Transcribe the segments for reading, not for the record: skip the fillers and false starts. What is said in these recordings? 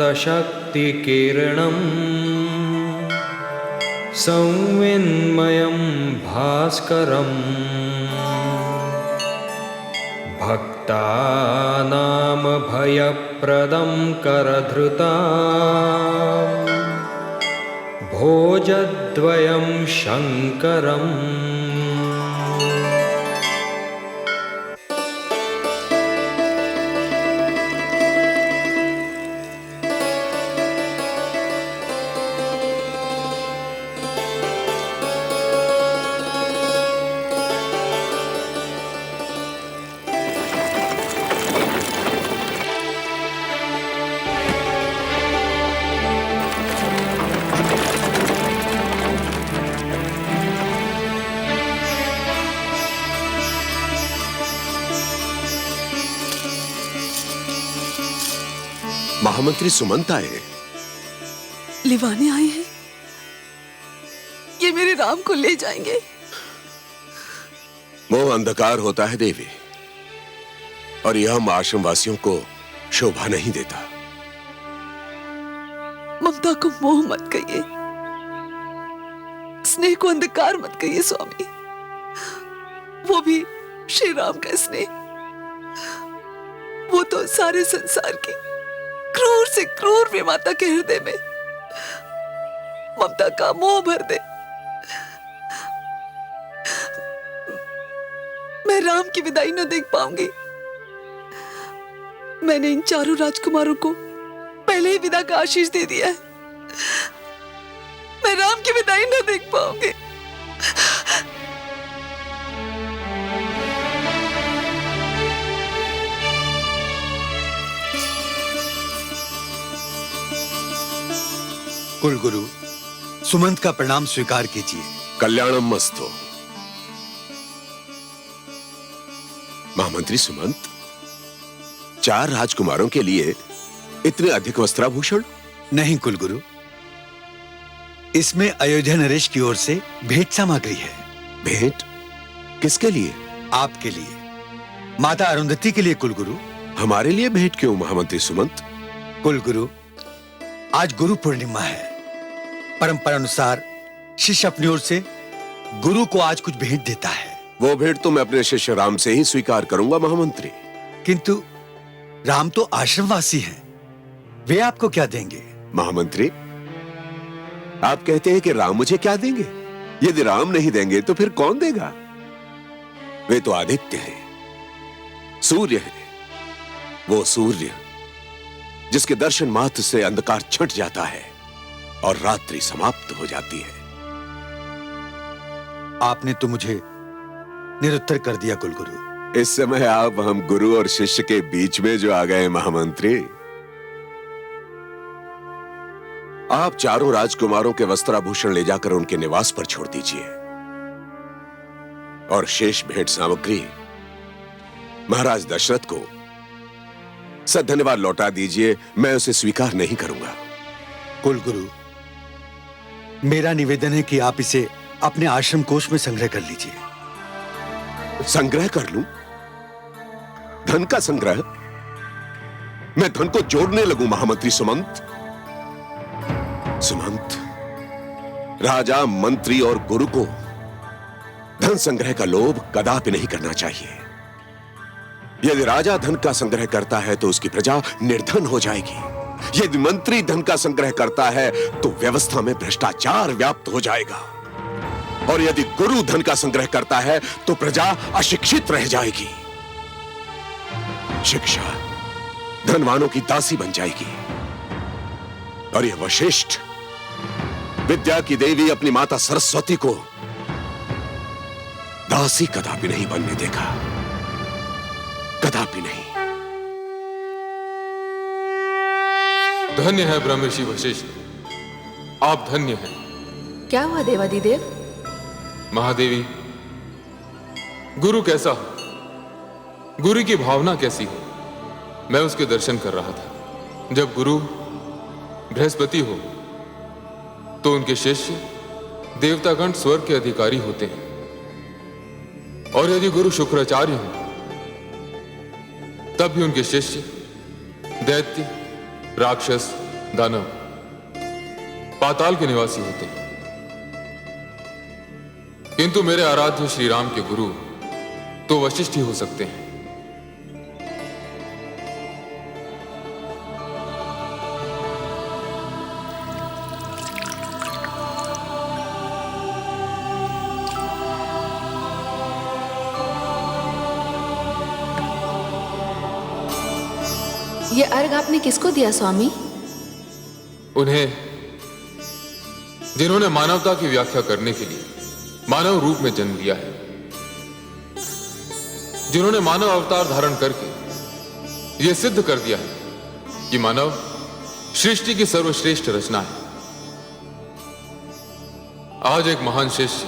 अनन्तशक्तिकिरणम् संविन्मयं भास्करम् भक्तानां भयप्रदं करधृताम् भोजद्वयं शङ्करम्। महामंत्री सुमंत आए। लिवाने आए हैं। ये मेरे राम को ले जाएंगे। मोह अंधकार होता है देवी, और यह हम आश्रम वासियों को शोभा नहीं देता। ममता को मोह मत कहिए, स्नेह को अंधकार मत कहिए स्वामी। वो भी श्री राम का स्नेह, वो तो सारे संसार की क्रूर से क्रूर विमाता के हृदय में ममता का मोह भर दे। मैं राम की विदाई न देख पाऊंगी। मैंने इन चारों राजकुमारों को पहले ही विदा का आशीष दे दिया है। मैं राम की विदाई न देख पाऊंगी। कुलगुरु, सुमंत का प्रणाम स्वीकार कीजिए। कल्याणम मस्तु। महामंत्री सुमंत, 4 राजकुमारों के लिए इतने अधिक वस्त्राभूषण? नहीं कुलगुरु, इसमें अयोध्या नरेश की ओर से भेंट सामग्री है। भेंट? किसके लिए? आपके लिए, माता अरुंधति के लिए कुलगुरु। हमारे लिए भेंट क्यों महामंत्री सुमंत? कुलगुरु, आज गुरु पूर्णिमा है। परंपरा अनुसार शिष्य अपनी ओर से गुरु को आज कुछ भेंट देता है। वो भेंट तो मैं अपने शिष्य राम से ही स्वीकार करूंगा महामंत्री। किंतु राम तो आश्रमवासी हैं, वे आपको क्या देंगे? महामंत्री, आप कहते हैं कि राम मुझे क्या देंगे? यदि राम नहीं देंगे तो फिर कौन देगा? वे तो आदित्य हैं, सूर्य है। वो सूर्य जिसके दर्शन मात्र से अंधकार छंट जाता है और रात्रि समाप्त हो जाती है। आपने तो मुझे निरुत्तर कर दिया कुलगुरु। इस समय आप हम गुरु और शिष्य के बीच में जो आ गए महामंत्री। आप चारों राजकुमारों के वस्त्राभूषण ले जाकर उनके निवास पर छोड़ दीजिए, और शेष भेंट सामग्री महाराज दशरथ को सधन्यवाद लौटा दीजिए। मैं उसे स्वीकार नहीं करूंगा। कुलगुरु, मेरा निवेदन है कि आप इसे अपने आश्रम कोष में संग्रह कर लीजिए। संग्रह कर लूं? धन का संग्रह? मैं धन को जोड़ने लगूं महामंत्री सुमंत? सुमंत, राजा, मंत्री और गुरु को धन संग्रह का लोभ कदापि नहीं करना चाहिए। यदि राजा धन का संग्रह करता है तो उसकी प्रजा निर्धन हो जाएगी। यदि मंत्री धन का संग्रह करता है तो व्यवस्था में भ्रष्टाचार व्याप्त हो जाएगा, और यदि गुरु धन का संग्रह करता है तो प्रजा अशिक्षित रह जाएगी। शिक्षा धनवानों की दासी बन जाएगी, और यह वशिष्ठ विद्या की देवी अपनी माता सरस्वती को दासी कदापि नहीं बनने देगा, कदापि नहीं। धन्य है ब्रह्मर्षि वशिष्ठ, आप धन्य हैं। क्या हुआ देवादिदेव? महादेवी, गुरु कैसा हो, गुरु की भावना कैसी हो, मैं उसके दर्शन कर रहा था। जब गुरु बृहस्पति हो तो उनके शिष्य देवतागण स्वर्ग के अधिकारी होते हैं, और यदि गुरु शुक्राचार्य हो तब भी उनके शिष्य दैत्य, राक्षस दानव पाताल के निवासी होते हैं, किंतु मेरे आराध्य श्री राम के गुरु तो वशिष्ठ ही हो सकते हैं। ये अर्घ आपने किसको दिया स्वामी? उन्हें जिन्होंने मानवता की व्याख्या करने के लिए मानव रूप में जन्म लिया है, जिन्होंने मानव अवतार धारण करके यह सिद्ध कर दिया है कि मानव सृष्टि की सर्वश्रेष्ठ रचना है। आज एक महान शिष्य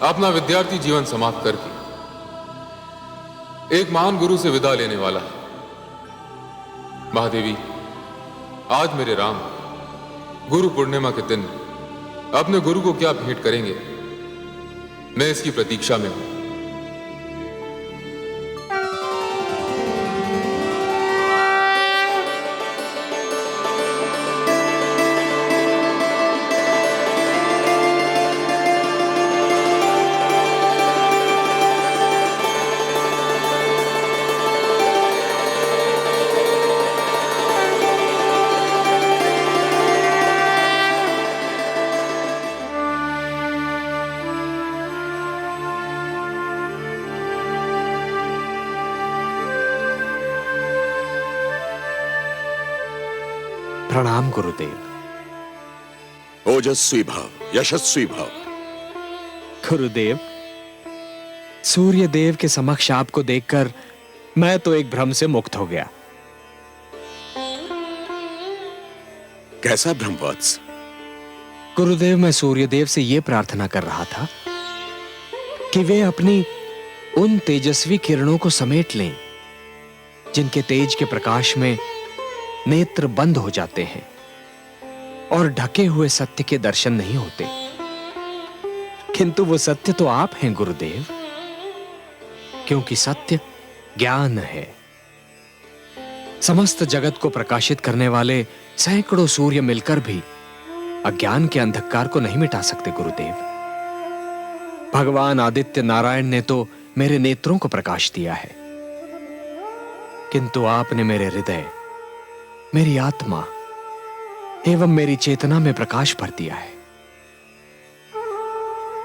अपना विद्यार्थी जीवन समाप्त करके एक महान गुरु से विदा लेने वाला है। महादेवी, आज मेरे राम गुरु पूर्णिमा के दिन अपने गुरु को क्या भेंट करेंगे, मैं इसकी प्रतीक्षा में हूं। प्रणाम गुरुदेव। ओजस्वी भव, यशस्वी भव। गुरुदेव, सूर्य देव के समक्ष आपको देखकर मैं तो एक भ्रम से मुक्त हो गया। कैसा भ्रमवत्स? गुरुदेव, मैं सूर्यदेव से यह प्रार्थना कर रहा था कि वे अपनी उन तेजस्वी किरणों को समेट लें जिनके तेज के प्रकाश में नेत्र बंद हो जाते हैं और ढके हुए सत्य के दर्शन नहीं होते। किंतु वो सत्य तो आप हैं गुरुदेव, क्योंकि सत्य ज्ञान है। समस्त जगत को प्रकाशित करने वाले सैकड़ों सूर्य मिलकर भी अज्ञान के अंधकार को नहीं मिटा सकते गुरुदेव। भगवान आदित्य नारायण ने तो मेरे नेत्रों को प्रकाश दिया है, किंतु आपने मेरे हृदय, मेरी आत्मा एवं मेरी चेतना में प्रकाश भर दिया है।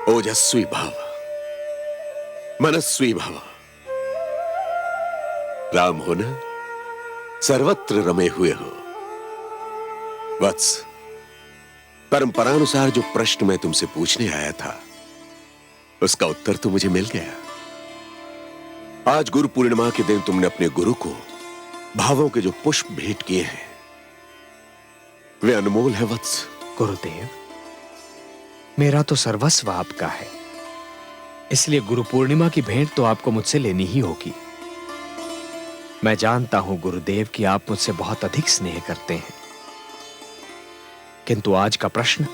ओजस्वी भव, मनस्वी भव। राम हो ना, सर्वत्र रमे हुए हो। वत्स, परंपरानुसार जो प्रश्न मैं तुमसे पूछने आया था उसका उत्तर तो मुझे मिल गया। आज गुरु पूर्णिमा के दिन तुमने अपने गुरु को भावों के जो पुष्प भेंट किए हैं वे अनमोल है वत्स। गुरुदेव, मेरा तो सर्वस्व आपका है, इसलिए गुरु पूर्णिमा की भेंट तो आपको मुझसे लेनी ही होगी। मैं जानता हूं गुरुदेव कि आप मुझसे बहुत अधिक स्नेह करते हैं, किंतु आज का प्रश्न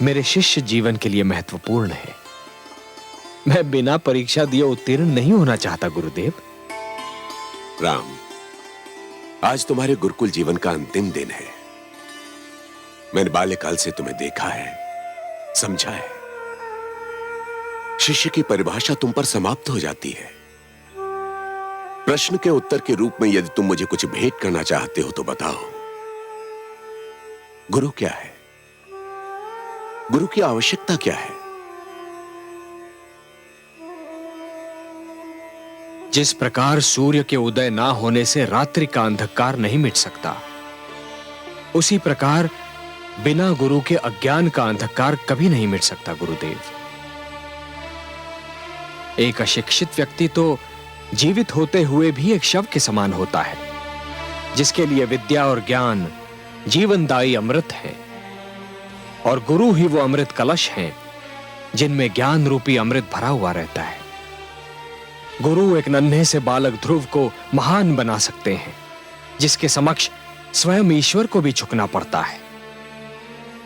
मेरे शिष्य जीवन के लिए महत्वपूर्ण है। मैं बिना परीक्षा दिए उत्तीर्ण नहीं होना चाहता गुरुदेव। राम, आज तुम्हारे गुरुकुल जीवन का अंतिम दिन है। मैंने बाल्यकाल से तुम्हें देखा है, समझा है। शिष्य की परिभाषा तुम पर समाप्त हो जाती है। प्रश्न के उत्तर के रूप में यदि तुम मुझे कुछ भेंट करना चाहते हो तो बताओ, गुरु क्या है? गुरु की आवश्यकता क्या है? जिस प्रकार सूर्य के उदय ना होने से रात्रि का अंधकार नहीं मिट सकता, उसी प्रकार बिना गुरु के अज्ञान का अंधकार कभी नहीं मिट सकता गुरुदेव। एक अशिक्षित व्यक्ति तो जीवित होते हुए भी एक शव के समान होता है, जिसके लिए विद्या और ज्ञान जीवनदायी अमृत है, और गुरु ही वो अमृत कलश हैं जिनमें ज्ञान रूपी अमृत भरा हुआ रहता है। गुरु एक नन्हे से बालक ध्रुव को महान बना सकते हैं, जिसके समक्ष स्वयं ईश्वर को भी झुकना पड़ता है।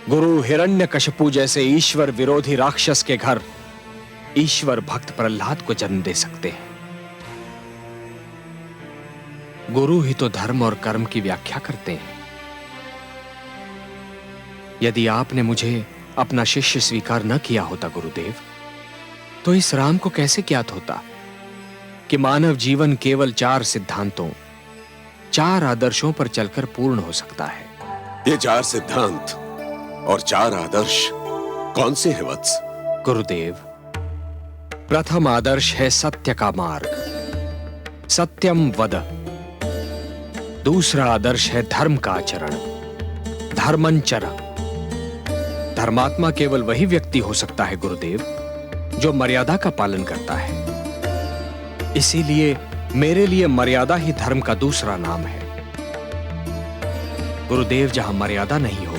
गुरु हिरण्यकशिपु जैसे ईश्वर विरोधी राक्षस के घर ईश्वर भक्त प्रहलाद को जन्म दे सकते हैं। गुरु ही तो धर्म और कर्म की व्याख्या करते हैं, यदि आपने मुझे अपना शिष्य स्वीकार न किया होता गुरुदेव, तो इस राम को कैसे ज्ञात होता कि मानव जीवन केवल 4 सिद्धांतों, 4 आदर्शों पर चलकर पूर्ण हो सकता है। ये 4 सिद्धांत और 4 आदर्श कौन से हैं वत्स? गुरुदेव, प्रथम आदर्श है सत्य का मार्ग, सत्यम वद। दूसरा आदर्श है धर्म का आचरण, धर्मंचर। धर्मात्मा केवल वही व्यक्ति हो सकता है गुरुदेव जो मर्यादा का पालन करता है। इसीलिए मेरे लिए मर्यादा ही धर्म का दूसरा नाम है। गुरुदेव, जहां मर्यादा नहीं हो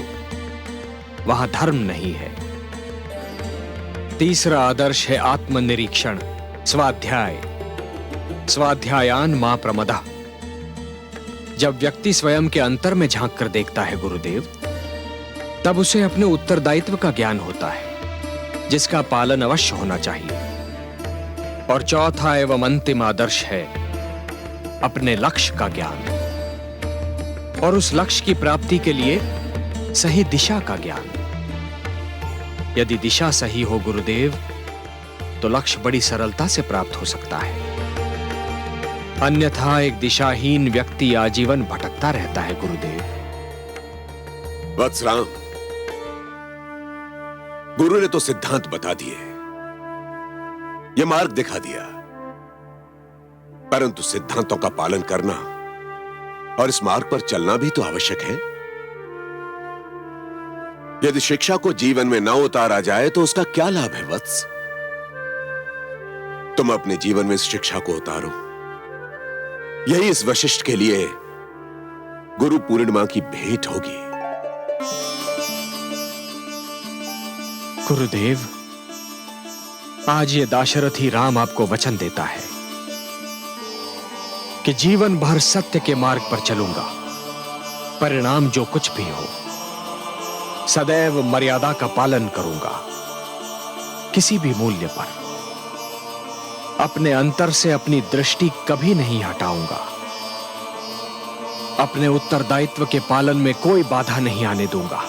वहां धर्म नहीं है। तीसरा आदर्श है आत्मनिरीक्षण, स्वाध्याय। स्वाध्यायान मां प्रमदः। जब व्यक्ति स्वयं के अंतर में झांक कर देखता है गुरुदेव, तब उसे अपने उत्तरदायित्व का ज्ञान होता है, जिसका पालन अवश्य होना चाहिए। और चौथा एवं अंतिम आदर्श है अपने लक्ष्य का ज्ञान, और उस लक्ष्य की प्राप्ति के लिए सही दिशा का ज्ञान। यदि दिशा सही हो गुरुदेव, तो लक्ष्य बड़ी सरलता से प्राप्त हो सकता है। अन्यथा एक दिशाहीन व्यक्ति आजीवन भटकता रहता है गुरुदेव। वत्सराम, गुरु ने तो सिद्धांत बता दिए, ये मार्ग दिखा दिया, परंतु सिद्धांतों का पालन करना और इस मार्ग पर चलना भी तो आवश्यक है। यदि शिक्षा को जीवन में न उतारा जाए तो उसका क्या लाभ है वत्स? तुम अपने जीवन में इस शिक्षा को उतारो। यही इस वशिष्ठ के लिए गुरु पूर्णिमा की भेंट होगी। गुरुदेव, आज ये दाशरथी राम आपको वचन देता है कि जीवन भर सत्य के मार्ग पर चलूंगा। परिणाम जो कुछ भी हो, सदैव मर्यादा का पालन करूंगा, किसी भी मूल्य पर। अपने अंतर से अपनी दृष्टि कभी नहीं हटाऊंगा। अपने उत्तरदायित्व के पालन में कोई बाधा नहीं आने दूंगा।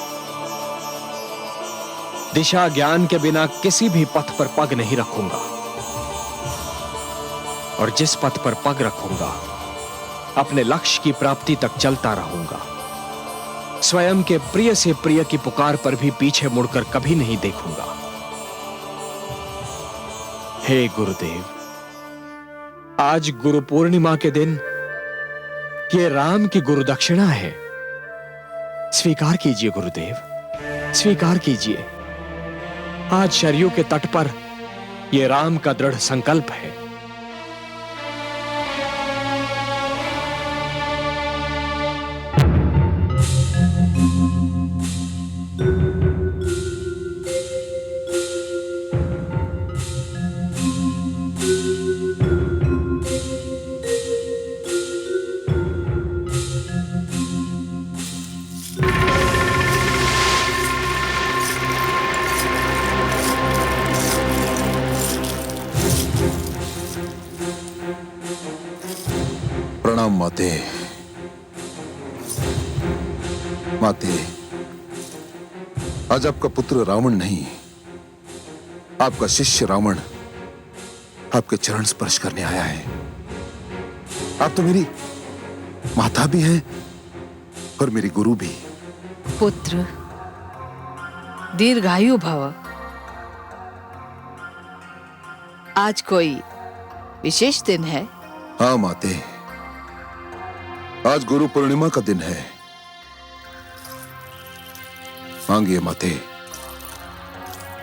दिशा ज्ञान के बिना किसी भी पथ पर पग नहीं रखूंगा, और जिस पथ पर पग रखूंगा अपने लक्ष्य की प्राप्ति तक चलता रहूंगा। स्वयं के प्रिय से प्रिय की पुकार पर भी पीछे मुड़कर कभी नहीं देखूंगा। हे गुरुदेव, आज गुरु पूर्णिमा के दिन ये राम की गुरु दक्षिणा है। स्वीकार कीजिए गुरुदेव, स्वीकार कीजिए। आज शरयू के तट पर यह राम का दृढ़ संकल्प है। प्रणाम माते। माते, आज आपका पुत्र रावण नहीं, आपका शिष्य रावण आपके चरण स्पर्श करने आया है। आप तो मेरी माता भी हैं और मेरी गुरु भी। पुत्र, दीर्घायु भव। आज कोई विशेष दिन है? हाँ माते, आज गुरु पूर्णिमा का दिन है। मांगिए माते,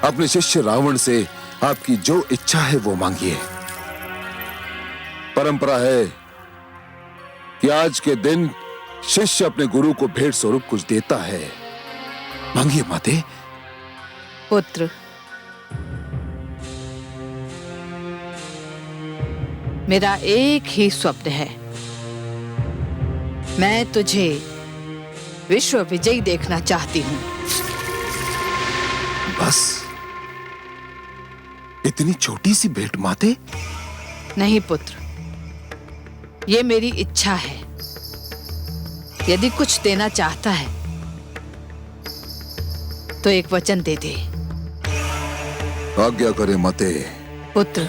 अपने शिष्य रावण से आपकी जो इच्छा है वो मांगिए। परंपरा है कि आज के दिन शिष्य अपने गुरु को भेंट स्वरूप कुछ देता है। मांगिए माते। पुत्र, मेरा एक ही स्वप्न है। मैं तुझे विश्व विजयी देखना चाहती हूं। बस इतनी छोटी सी भेंट माते? नहीं पुत्र, ये मेरी इच्छा है। यदि कुछ देना चाहता है तो एक वचन दे दे। आज्ञा करे माते। पुत्र,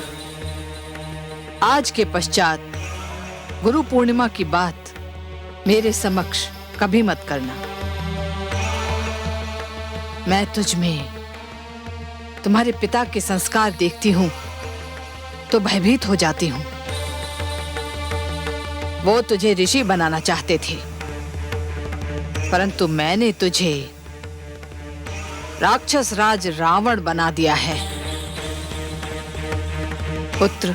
आज के पश्चात गुरु पूर्णिमा की बात मेरे समक्ष कभी मत करना। मैं तुझ में तुम्हारे पिता के संस्कार देखती हूं तो भयभीत हो जाती हूं। वो तुझे ऋषि बनाना चाहते थे, परंतु मैंने तुझे राक्षस राज रावण बना दिया है। पुत्र,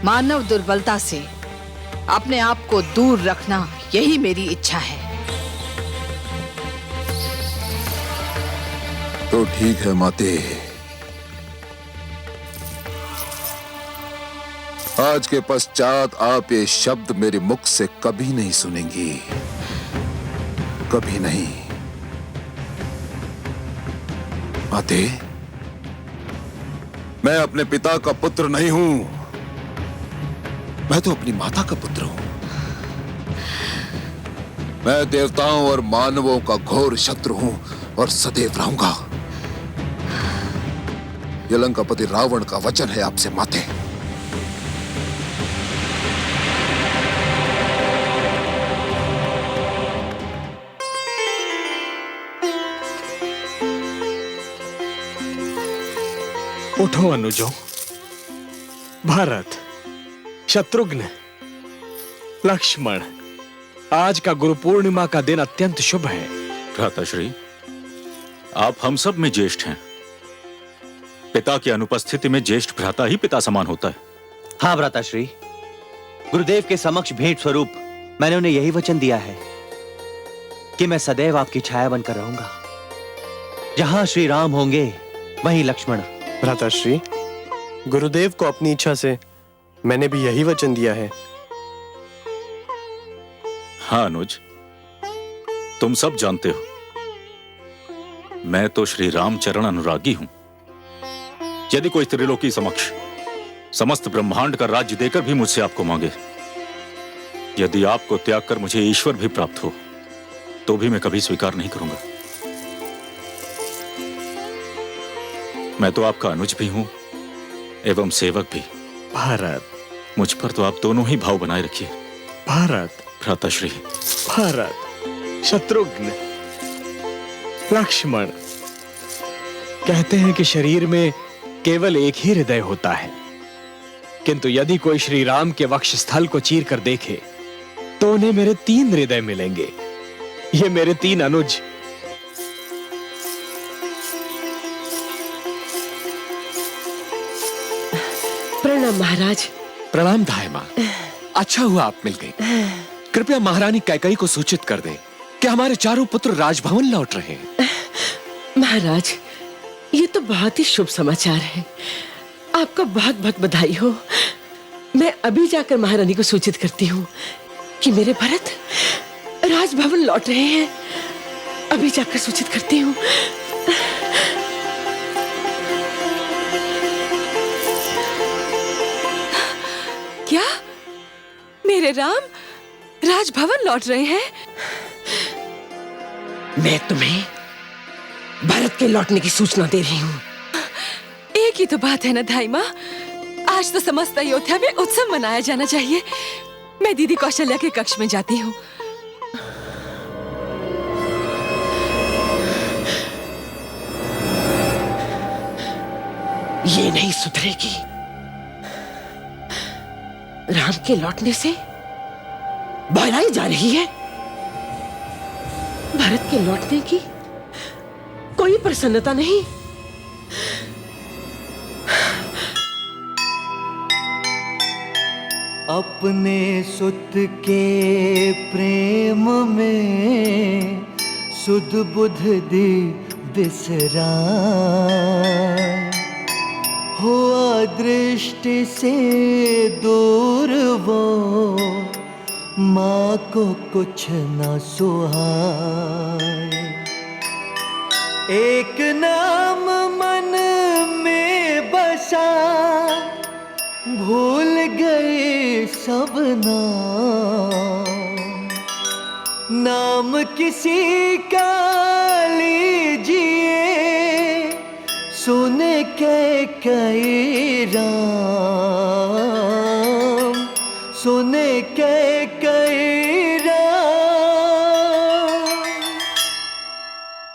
मानव दुर्बलता से अपने आप को दूर रखना यही मेरी इच्छा है। तो ठीक है माते, आज के पश्चात आप ये शब्द मेरे मुख से कभी नहीं सुनेंगी, कभी नहीं। माते, मैं अपने पिता का पुत्र नहीं हूं, मैं तो अपनी माता का पुत्र हूं। मैं देवताओं और मानवों का घोर शत्रु हूं और सदैव रहूंगा। यह लंकापति रावण का वचन है आपसे माते। उठो अनुजों, भरत, शत्रुघ्न, लक्ष्मण, आज का गुरु पूर्णिमा का दिन अत्यंत शुभ है। भ्राताश्री, आप हम सब में ज्येष्ठ हैं। पिता की अनुपस्थिति में ज्येष्ठ भ्राता ही पिता समान होता है। हाँ भ्राताश्री, गुरुदेव के समक्ष भेंट स्वरूप मैंने उन्हें यही वचन दिया है कि मैं सदैव आपकी छाया बनकर रहूंगा। जहां श्री राम होंगे वहीं लक्ष्मण। भ्राताश्री, गुरुदेव को अपनी इच्छा से मैंने भी यही वचन दिया है। हाँ अनुज, तुम सब जानते हो मैं तो श्री रामचरण अनुरागी हूं। यदि कोई त्रिलोकी समक्ष समस्त ब्रह्मांड का राज्य देकर भी मुझसे आपको मांगे, यदि आपको त्याग कर मुझे ईश्वर भी प्राप्त हो, तो भी मैं कभी स्वीकार नहीं करूंगा। मैं तो आपका अनुज भी हूं एवं सेवक भी। भारत, मुझ पर तो आप दोनों ही भाव बनाए रखिए। भारत, भ्राताश्री। भारत, शत्रुघ्न, लक्ष्मण, कहते हैं कि शरीर में केवल एक ही हृदय होता है, किंतु यदि कोई श्री राम के वक्षस्थल को चीर कर देखे तो उन्हें मेरे 3 हृदय मिलेंगे। ये मेरे 3 अनुज। प्रणाम महाराज। प्रणाम धाय मां। अच्छा हुआ आप मिल गई। कृपया महारानी कैकई को सूचित कर दें कि हमारे चारों पुत्र राजभवन लौट रहे हैं। महाराज, ये तो बहुत ही शुभ समाचार है। आपका बहुत बहुत बधाई हो। मैं अभी जाकर महारानी को सूचित करती हूँ कि मेरे भरत राजभवन लौट रहे हैं। अभी जाकर सूचित करती हूँ। क्या मेरे राम राजभवन लौट रहे हैं? मैं तुम्हें भरत के लौटने की सूचना दे रही हूँ। एक ही तो बात है ना धाई माँ, आज तो समस्त अयोध्या में उत्सव मनाया जाना चाहिए। मैं दीदी कौशल्या के कक्ष में जाती हूँ। ये नहीं सुधरेगी। राम के लौटने से बहलाई जा रही है। भरत के लौटने की कोई प्रसन्नता नहीं। अपने सुत के प्रेम में सुध बुध दी बिसराए, हुआ दृष्टि से दूर वो माँ को कुछ न सुहाए। एक नाम मन में बसा, भूल गए सब नाम। नाम किसी का जिए सुने कई राम सुने के